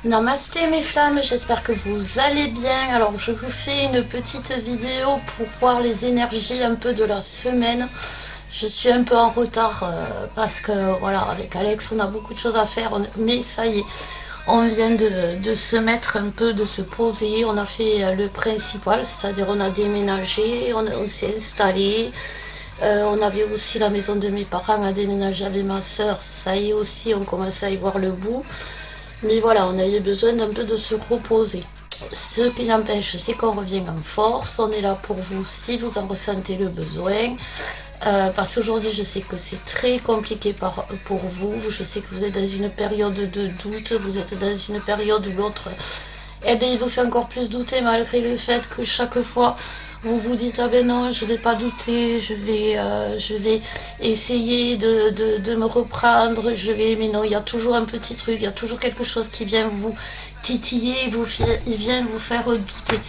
Namasté mes flammes, j'espère que vous allez bien. Alors je vous fais une petite vidéo pour voir les énergies un peu de la semaine. Je suis un peu en retard parce que voilà, avec Alex on a beaucoup de choses à faire, mais ça y est, on vient de se mettre un peu, de se poser. On a fait le principal, c'est-à-dire on a déménagé, on s'est installé. On avait aussi la maison de mes parents à déménager avec ma soeur. Ça y est aussi, on commence à y voir le bout. Mais voilà, on a eu besoin d'un peu de se reposer. Ce qui n'empêche, c'est qu'on revient en force. On est là pour vous si vous en ressentez le besoin. Parce qu'aujourd'hui, je sais que c'est très compliqué pour vous. Je sais que vous êtes dans une période de doute. Vous êtes dans une période où l'autre, eh bien, il vous fait encore plus douter malgré le fait que chaque fois, vous vous dites, ah ben non, je vais pas douter, je vais essayer de me reprendre, mais non, il y a toujours un petit truc, il y a toujours quelque chose qui vient vous titiller, il vient vous faire douter.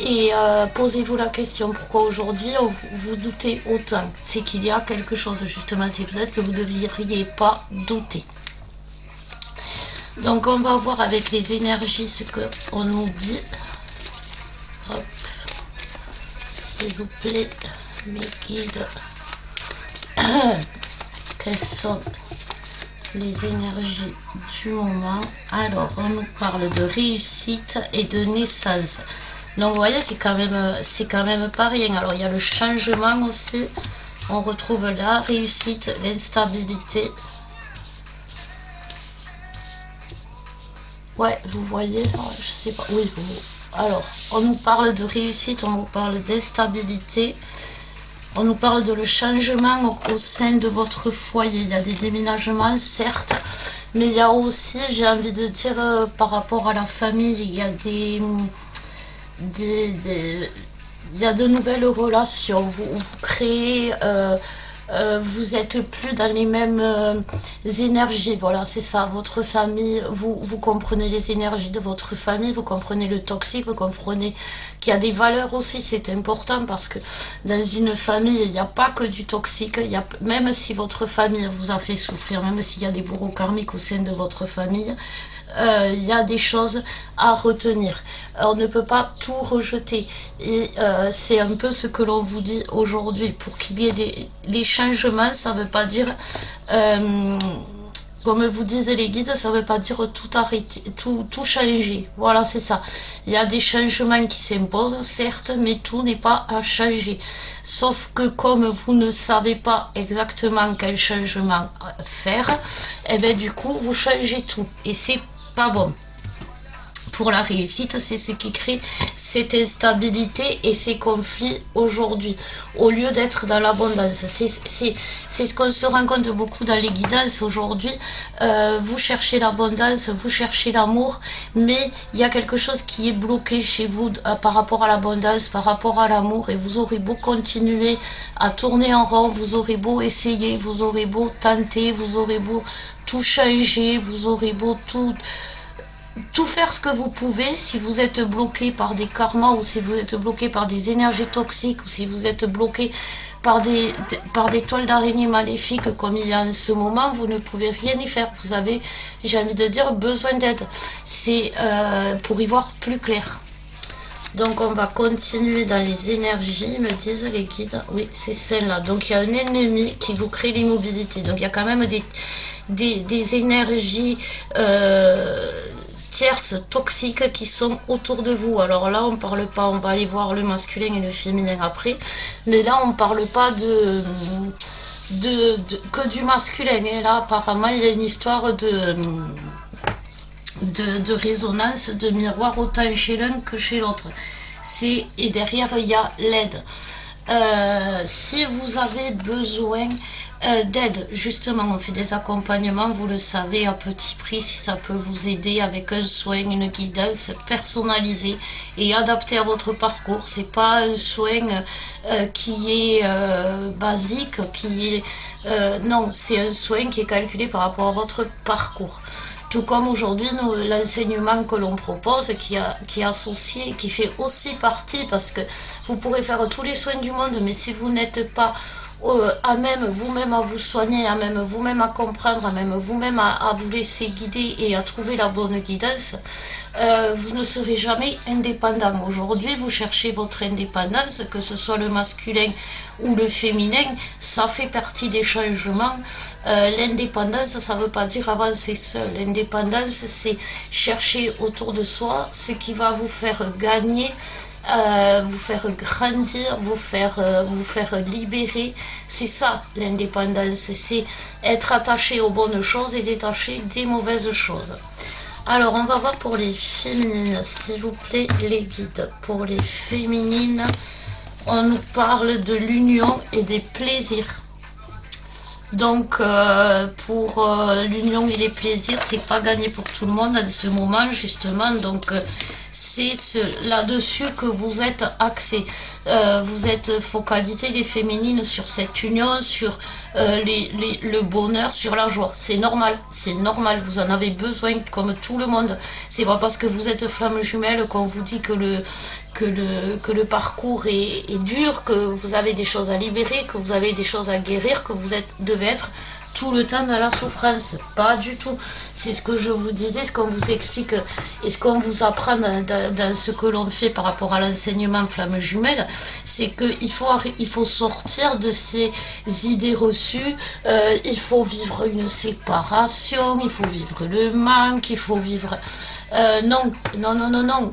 Et posez-vous la question, pourquoi aujourd'hui vous doutez autant? C'est qu'il y a quelque chose, justement, c'est peut-être que vous ne devriez pas douter. Donc on va voir avec les énergies ce qu'on nous dit. Hop, s'il vous plaît, mes guides. Quelles sont les énergies du moment? Alors, on nous parle de réussite et de naissance. Donc, vous voyez, c'est quand même pas rien. Alors, il y a le changement aussi. On retrouve la réussite, l'instabilité. Ouais, vous voyez, je sais pas. Oui, alors, on nous parle de réussite, on nous parle d'instabilité. On nous parle de le changement au sein de votre foyer. Il y a des déménagements, certes, mais il y a aussi, j'ai envie de dire, par rapport à la famille, il y a il y a de nouvelles relations. Vous créez, vous êtes plus dans les mêmes énergies. Voilà, c'est ça. Votre famille, vous comprenez les énergies de votre famille, vous comprenez le toxique, vous comprenez qu'il y a des valeurs aussi. C'est important parce que dans une famille, il n'y a pas que du toxique. Même si votre famille vous a fait souffrir, même s'il y a des bourreaux karmiques au sein de votre famille, il y a des choses à retenir. On ne peut pas tout rejeter. Et c'est un peu ce que l'on vous dit aujourd'hui. Pour qu'il y ait les changements, ça ne veut pas dire, comme vous disent les guides, ça ne veut pas dire tout arrêter, tout changer. Voilà, c'est ça. Il y a des changements qui s'imposent, certes, mais tout n'est pas à changer. Sauf que comme vous ne savez pas exactement quel changement faire, et bien du coup, vous changez tout. Et c'est pas bon. Pour la réussite, c'est ce qui crée cette instabilité et ces conflits aujourd'hui, au lieu d'être dans l'abondance. C'est ce qu'on se rend compte beaucoup dans les guidances aujourd'hui. Vous cherchez l'abondance, vous cherchez l'amour, mais il y a quelque chose qui est bloqué chez vous par rapport à l'abondance, par rapport à l'amour, et vous aurez beau continuer à tourner en rond, vous aurez beau essayer, vous aurez beau tenter, vous aurez beau tout changer, vous aurez beau tout faire ce que vous pouvez. Si vous êtes bloqué par des karmas, ou si vous êtes bloqué par des énergies toxiques, ou si vous êtes bloqué par des toiles d'araignée maléfiques comme il y a en ce moment, vous ne pouvez rien y faire. Vous avez, j'ai envie de dire, besoin d'aide. C'est pour y voir plus clair. Donc on va continuer dans les énergies, me disent les guides. Oui, c'est celle-là. Donc il y a un ennemi qui vous crée l'immobilité. Donc il y a quand même des énergies tierces toxiques qui sont autour de vous. Alors là, on parle pas, on va aller voir le masculin et le féminin après. Mais là, on parle pas que du masculin. Et là, apparemment, il y a une histoire de résonance, de miroir, autant chez l'un que chez l'autre. Et derrière, il y a l'aide. Si vous avez besoin d'aide, justement, on fait des accompagnements, vous le savez, à petit prix, si ça peut vous aider avec un soin, une guidance personnalisée et adaptée à votre parcours. C'est pas un soin qui est basique, non, c'est un soin qui est calculé par rapport à votre parcours. Tout comme aujourd'hui, l'enseignement que l'on propose, qui est associé, qui fait aussi partie, parce que vous pourrez faire tous les soins du monde, mais si vous n'êtes pas à même vous-même à vous soigner, à même vous-même à comprendre, à même vous-même à vous laisser guider et à trouver la bonne guidance, vous ne serez jamais indépendant. Aujourd'hui, vous cherchez votre indépendance, que ce soit le masculin ou le féminin, ça fait partie des changements. L'indépendance, ça ne veut pas dire avancer seul. L'indépendance, c'est chercher autour de soi ce qui va vous faire gagner, vous faire grandir, vous faire libérer. C'est ça l'indépendance, c'est être attaché aux bonnes choses et détaché des mauvaises choses. Alors on va voir pour les féminines, s'il vous plaît, les guides. Pour les féminines, on nous parle de l'union et des plaisirs. Donc pour l'union et les plaisirs, c'est pas gagné pour tout le monde à ce moment justement. Donc c'est là-dessus que vous êtes axé. Vous êtes focalisé les féminines sur cette union, sur le bonheur, sur la joie. C'est normal, vous en avez besoin comme tout le monde. C'est pas parce que vous êtes flamme jumelle qu'on vous dit que le parcours est dur, que vous avez des choses à libérer, que vous avez des choses à guérir, que vous devez être tout le temps dans la souffrance. Pas du tout. C'est ce que je vous disais, ce qu'on vous explique et ce qu'on vous apprend dans ce que l'on fait par rapport à l'enseignement flamme jumelle, c'est qu'il faut sortir de ces idées reçues. Il faut vivre une séparation, il faut vivre le manque, il faut vivre... non,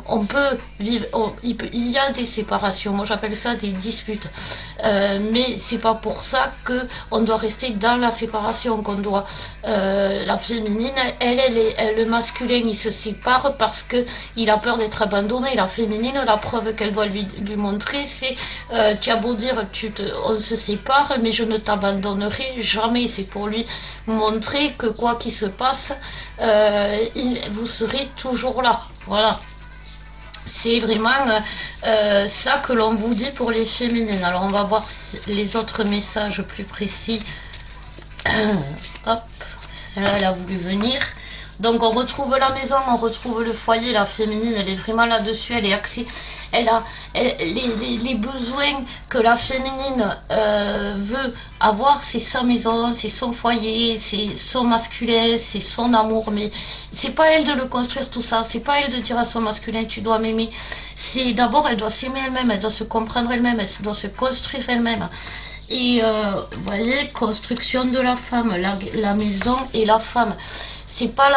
on peut vivre, il y a des séparations, moi j'appelle ça des disputes, mais c'est pas pour ça que on doit rester dans la séparation, qu'on doit, la féminine, le masculin il se sépare parce que il a peur d'être abandonné. La féminine, la preuve qu'elle doit lui montrer, c'est tu as beau dire on se sépare, mais je ne t'abandonnerai jamais. C'est pour lui montrer que quoi qu'il se passe, vous serez toujours là. Voilà. C'est vraiment ça que l'on vous dit pour les féminines. Alors on va voir les autres messages plus précis. Hop, celle-là elle a voulu venir. Donc on retrouve la maison, on retrouve le foyer. La féminine, elle est vraiment là-dessus, elle est axée. Les besoins que la féminine veut avoir, c'est sa maison, c'est son foyer, c'est son masculin, c'est son amour. Mais c'est pas elle de le construire tout ça, c'est pas elle de dire à son masculin tu dois m'aimer. C'est d'abord elle doit s'aimer elle-même, elle doit se comprendre elle-même, elle doit se construire elle-même. Et vous voyez, construction de la femme, la maison et la femme. C'est pas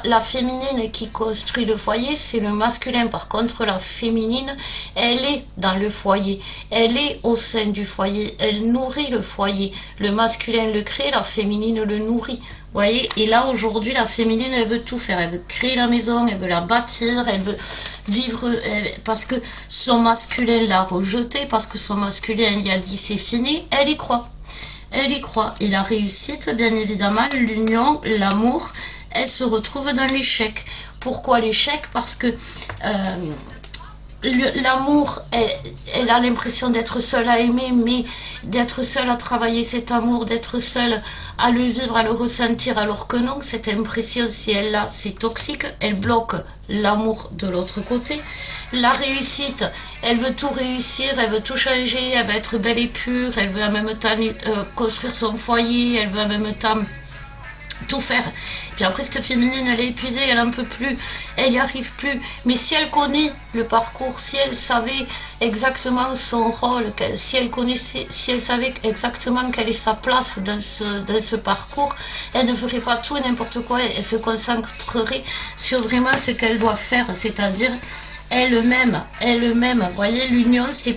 la féminine qui construit le foyer, c'est le masculin. Par contre, la féminine, elle est dans le foyer, elle est au sein du foyer, elle nourrit le foyer. Le masculin le crée, la féminine le nourrit. Vous voyez, et là aujourd'hui la féminine elle veut tout faire, elle veut créer la maison, elle veut la bâtir, elle veut vivre, parce que son masculin l'a rejeté, parce que son masculin lui a dit c'est fini, elle y croit. Elle y croit. Et la réussite, bien évidemment, l'union, l'amour, elle se retrouve dans l'échec. Pourquoi l'échec? Parce que l'amour, elle a l'impression d'être seule à aimer, mais d'être seule à travailler cet amour, d'être seule à le vivre, à le ressentir, alors que non, cette impression, si elle l'a, c'est toxique, elle bloque l'amour de l'autre côté. La réussite, elle veut tout réussir, elle veut tout changer, elle veut être belle et pure, elle veut en même temps construire son foyer, elle veut en même temps tout faire. Puis après, cette féminine, elle est épuisée, elle n'en peut plus, elle n'y arrive plus. Mais si elle connaît le parcours, si elle savait exactement son rôle, si elle savait exactement quelle est sa place dans ce parcours, elle ne ferait pas tout et n'importe quoi, elle se concentrerait sur vraiment ce qu'elle doit faire, c'est-à-dire elle-même, vous voyez, l'union, ce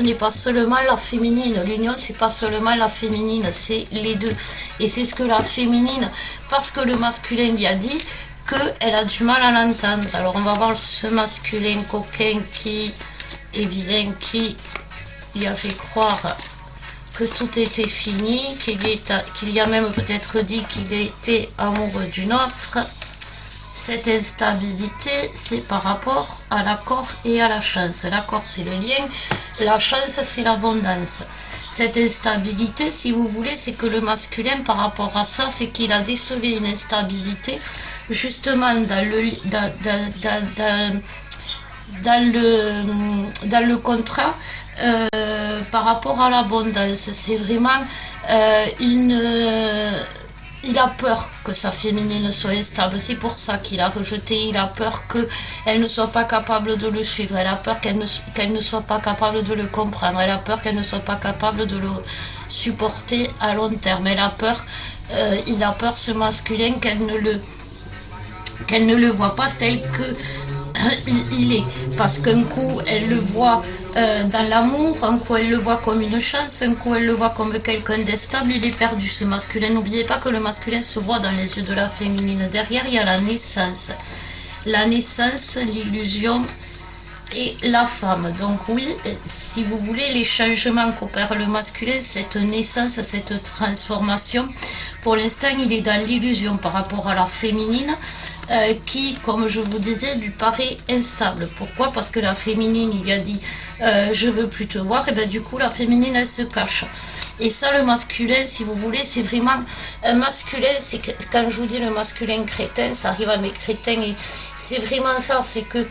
n'est pas seulement la féminine, l'union, c'est pas seulement la féminine, c'est les deux. Et c'est ce que la féminine, parce que le masculin lui a dit, qu'elle a du mal à l'entendre. Alors on va voir ce masculin coquin qui, eh bien, qui lui a fait croire que tout était fini, qu'il y a même peut-être dit qu'il était amoureux d'une autre. Cette instabilité, c'est par rapport à l'accord et à la chance. L'accord, c'est le lien. La chance, c'est l'abondance. Cette instabilité, si vous voulez, c'est que le masculin, par rapport à ça, c'est qu'il a décelé une instabilité, justement, dans le contrat, par rapport à l'abondance. C'est vraiment il a peur que sa féminine soit instable, c'est pour ça qu'il a rejeté, il a peur qu'elle ne soit pas capable de le suivre, elle a peur qu'elle ne soit pas capable de le comprendre, elle a peur qu'elle ne soit pas capable de le supporter à long terme, il a peur ce masculin qu'elle ne le voit pas tel que il est, parce qu'un coup elle le voit dans l'amour, un coup elle le voit comme une chance, un coup elle le voit comme quelqu'un d'instable, il est perdu ce masculin. N'oubliez pas que le masculin se voit dans les yeux de la féminine. Derrière il y a la naissance, l'illusion et la femme. Donc oui, si vous voulez, les changements qu'opère le masculin, cette naissance, cette transformation, pour l'instant il est dans l'illusion par rapport à la féminine, qui, comme je vous disais, lui paraît instable. Pourquoi? Parce que la féminine, il a dit je veux plus te voir, et bien du coup la féminine elle se cache. Et ça, le masculin, si vous voulez, c'est vraiment un masculin. C'est que quand je vous dis le masculin crétin, ça arrive à mes crétins, et c'est vraiment ça, c'est que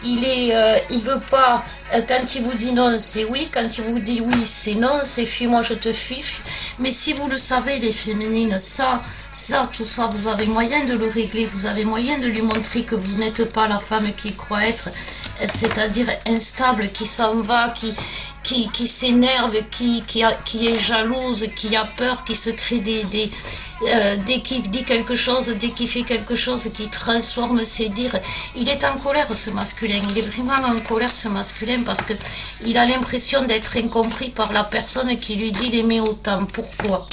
il veut pas, quand il vous dit non c'est oui, quand il vous dit oui c'est non, c'est fuis moi je te fuis. Mais si vous le savez, les féminines, tout ça, vous avez moyen de le régler, vous avez moyen de lui montrer que vous n'êtes pas la femme qu'il croit être, c'est-à-dire instable, qui s'en va, qui s'énerve, qui est jalouse, qui a peur, qui se crée dès qu'il dit quelque chose, dès qu'il fait quelque chose, qui transforme ses dires. Il est en colère ce masculin, il est vraiment en colère ce masculin, parce que il a l'impression d'être incompris par la personne qui lui dit d'aimer autant. Pourquoi?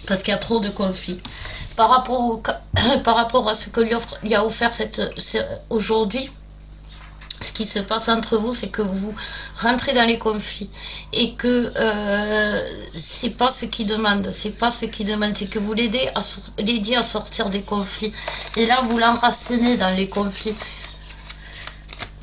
Parce qu'il y a trop de conflits. Par rapport à ce que lui a offert aujourd'hui, ce qui se passe entre vous, c'est que vous rentrez dans les conflits et que c'est pas ce qu'il demande, c'est que vous l'aidiez à sortir des conflits. Et là, vous l'enracinez dans les conflits.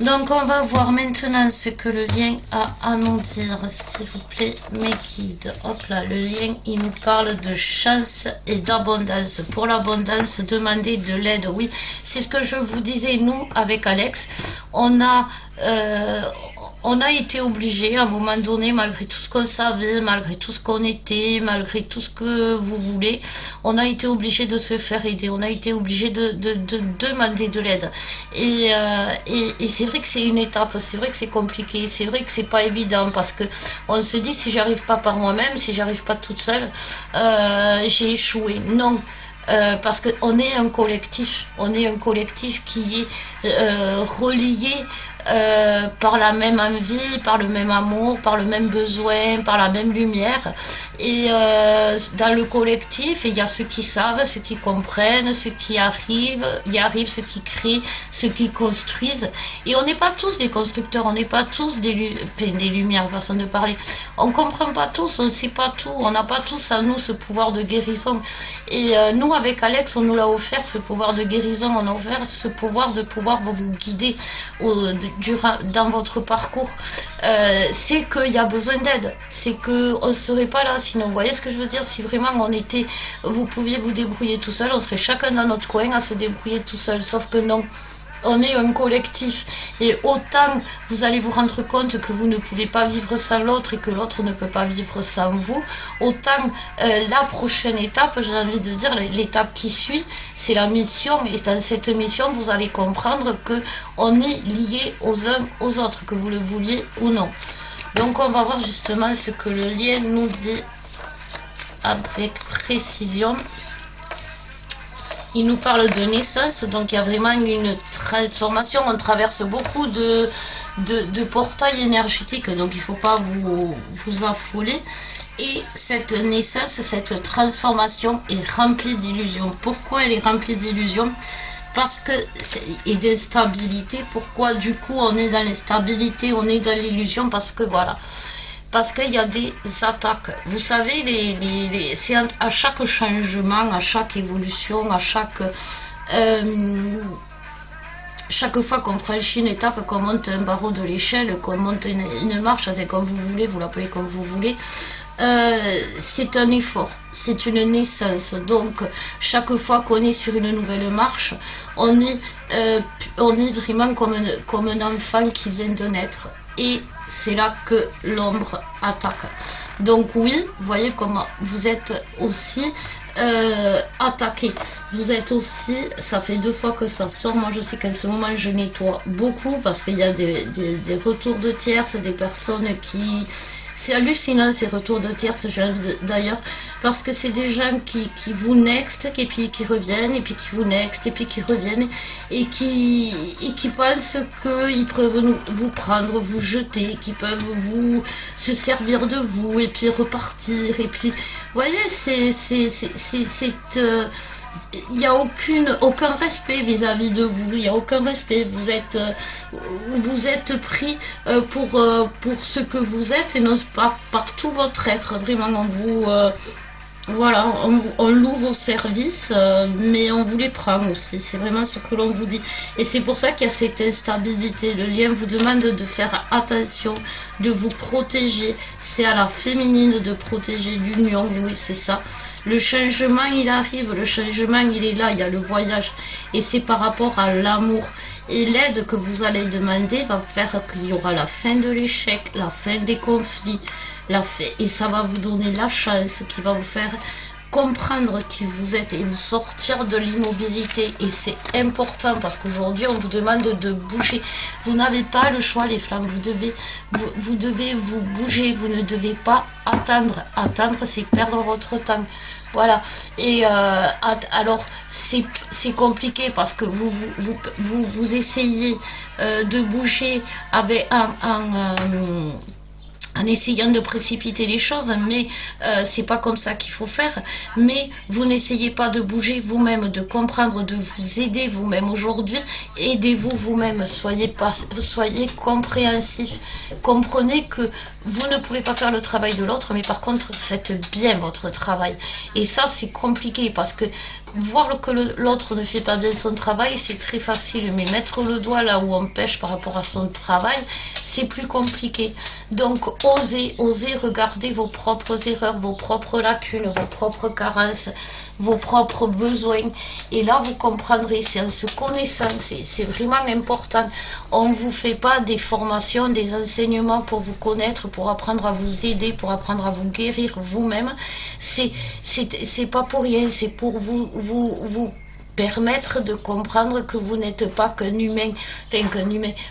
Donc on va voir maintenant ce que le lien a à nous dire, s'il vous plaît, mes guides. Hop là, le lien, il nous parle de chance et d'abondance. Pour l'abondance, demandez de l'aide. Oui, c'est ce que je vous disais, nous, avec Alex, on a été obligé à un moment donné, malgré tout ce qu'on savait, malgré tout ce qu'on était, malgré tout ce que vous voulez, on a été obligé de se faire aider, on a été obligé de demander de l'aide. Et c'est vrai que c'est une étape, c'est vrai que c'est compliqué, c'est vrai que c'est pas évident, parce que on se dit, si j'arrive pas par moi-même, si j'arrive pas toute seule, j'ai échoué. Non. Parce qu'on est un collectif, qui est relié par la même envie, par le même amour, par le même besoin, par la même lumière. Et dans le collectif, il y a ceux qui savent, ceux qui comprennent, ceux qui y arrivent, ceux qui créent, ceux qui construisent. Et on n'est pas tous des constructeurs, on n'est pas tous des lumières, façon de parler. On ne comprend pas tous, on ne sait pas tout, on n'a pas tous à nous ce pouvoir de guérison. Et nous, avec Alex, on nous l'a offert, ce pouvoir de guérison, on a offert ce pouvoir de pouvoir vous guider dans votre parcours. C'est qu'il y a besoin d'aide, c'est qu'on ne serait pas là sinon. Vous voyez ce que je veux dire? Si vraiment vous pouviez vous débrouiller tout seul, on serait chacun dans notre coin à se débrouiller tout seul, sauf que non. On est un collectif, et autant vous allez vous rendre compte que vous ne pouvez pas vivre sans l'autre et que l'autre ne peut pas vivre sans vous, autant la prochaine étape, j'ai envie de dire, l'étape qui suit, c'est la mission. Et dans cette mission, vous allez comprendre que on est liés aux uns aux autres, que vous le vouliez ou non. Donc on va voir justement ce que le lien nous dit avec précision. Il nous parle de naissance, donc il y a vraiment une transformation. On traverse beaucoup de portails énergétiques, donc il ne faut pas vous affoler. Et cette naissance, cette transformation est remplie d'illusions. Pourquoi elle est remplie d'illusions? Parce que et d'instabilité. Pourquoi du coup on est dans l'instabilité, on est dans l'illusion? Parce que voilà. Parce qu'il y a des attaques. Vous savez, c'est à chaque changement, à chaque évolution, à chaque fois qu'on franchit une étape, qu'on monte un barreau de l'échelle, qu'on monte une marche, avec comme vous voulez, vous l'appelez comme vous voulez, c'est un effort, c'est une naissance. Donc chaque fois qu'on est sur une nouvelle marche, on est on est vraiment comme un enfant qui vient de naître. Et c'est là que l'ombre attaque. Donc oui, vous voyez comment vous êtes aussi attaqué. Vous êtes aussi, ça fait 2 fois que ça sort. Moi je sais qu'en ce moment je nettoie beaucoup parce qu'il y a des retours de tierces, des personnes qui... C'est hallucinant ces retours de tierces, d'ailleurs, parce que c'est des gens qui vous next, et puis qui reviennent, et puis qui vous next, et puis qui reviennent, et qui pensent qu'ils peuvent vous prendre, vous jeter, qu'ils peuvent vous se servir de vous, et puis repartir, et puis, vous voyez, il n'y a aucun respect vis-à-vis de vous, il n'y a aucun respect, vous êtes pris pour ce que vous êtes et non pas par tout votre être, vraiment on vous... voilà, on loue vos services, mais on vous les prend aussi. C'est vraiment ce que l'on vous dit. Et c'est pour ça qu'il y a cette instabilité. Le lien vous demande de faire attention, de vous protéger. C'est à la féminine de protéger l'union. Et oui, c'est ça. Le changement, il arrive. Le changement, il est là. Il y a le voyage. Et c'est par rapport à l'amour. Et l'aide que vous allez demander va faire qu'il y aura la fin de l'échec, la fin des conflits. Et ça va vous donner la chance qui va vous faire comprendre qui vous êtes et vous sortir de l'immobilité. Et c'est important parce qu'aujourd'hui on vous demande de bouger. Vous n'avez pas le choix les femmes, vous devez vous bouger, vous ne devez pas attendre. Attendre, c'est perdre votre temps. Voilà. Et alors c'est compliqué parce que vous essayez de bouger avec en essayant de précipiter les choses, mais c'est pas comme ça qu'il faut faire. Mais vous n'essayez pas de bouger vous-même, de comprendre, de vous aider vous-même. Aujourd'hui, aidez-vous vous-même, soyez compréhensif. Comprenez que vous ne pouvez pas faire le travail de l'autre, mais par contre, faites bien votre travail. Et ça, c'est compliqué parce que voir que l'autre ne fait pas bien son travail, c'est très facile, mais mettre le doigt là où on pêche par rapport à son travail, c'est plus compliqué. Donc, osez regarder vos propres erreurs, vos propres lacunes, vos propres carences, vos propres besoins. Et là, vous comprendrez, c'est en se connaissant, c'est vraiment important. On ne vous fait pas des formations, des enseignements pour vous connaître, pour apprendre à vous aider, pour apprendre à vous guérir vous-même. C'est pas pour rien, c'est pour vous permettre de comprendre que vous n'êtes pas qu'un humain,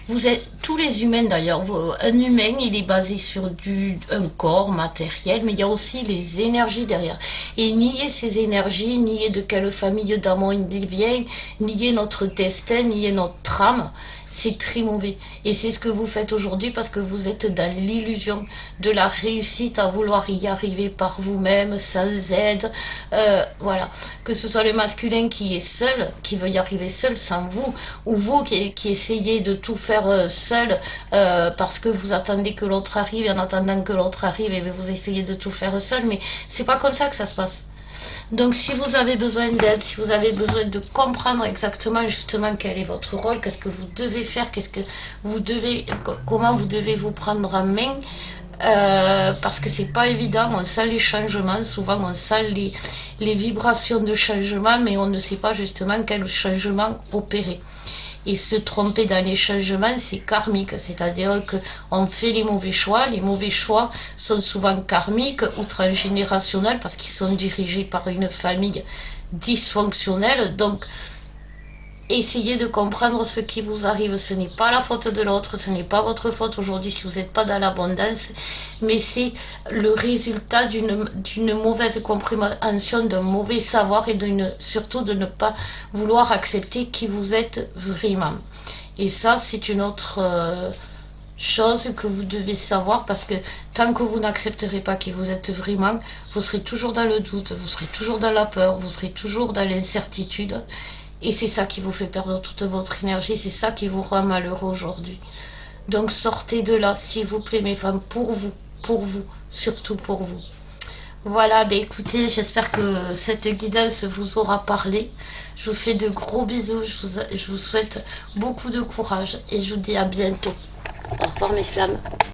vous êtes tous les humains d'ailleurs. Un humain, il est basé sur un corps matériel, mais il y a aussi les énergies derrière. Et nier ces énergies, nier de quelle famille d'amour il vient, nier notre destin, nier notre âme, c'est très mauvais. Et c'est ce que vous faites aujourd'hui parce que vous êtes dans l'illusion de la réussite à vouloir y arriver par vous-même, sans aide. Voilà. Que ce soit le masculin qui est seul, qui veut y arriver seul sans vous, ou vous qui essayez de tout faire seul parce que vous attendez que l'autre arrive, et en attendant que l'autre arrive, et vous essayez de tout faire seul, mais c'est pas comme ça que ça se passe. Donc si vous avez besoin d'aide, si vous avez besoin de comprendre exactement justement quel est votre rôle, qu'est-ce que vous devez faire, comment vous devez vous prendre en main, parce que c'est pas évident, on sent les changements, souvent on sent les vibrations de changement, mais on ne sait pas justement quel changement opérer. Et se tromper dans les changements, c'est karmique, c'est-à-dire qu'on fait les mauvais choix. Les mauvais choix sont souvent karmiques ou transgénérationnels parce qu'ils sont dirigés par une famille dysfonctionnelle. Donc, essayez de comprendre ce qui vous arrive. Ce n'est pas la faute de l'autre, ce n'est pas votre faute aujourd'hui si vous n'êtes pas dans l'abondance, mais c'est le résultat d'une mauvaise compréhension, d'un mauvais savoir et surtout de ne pas vouloir accepter qui vous êtes vraiment. Et ça, c'est une autre chose que vous devez savoir, parce que tant que vous n'accepterez pas qui vous êtes vraiment, vous serez toujours dans le doute, vous serez toujours dans la peur, vous serez toujours dans l'incertitude. Et c'est ça qui vous fait perdre toute votre énergie, c'est ça qui vous rend malheureux aujourd'hui. Donc sortez de là, s'il vous plaît, mes femmes, pour vous, surtout pour vous. Voilà, ben écoutez, j'espère que cette guidance vous aura parlé. Je vous fais de gros bisous, je vous souhaite beaucoup de courage et je vous dis à bientôt. Au revoir mes flammes.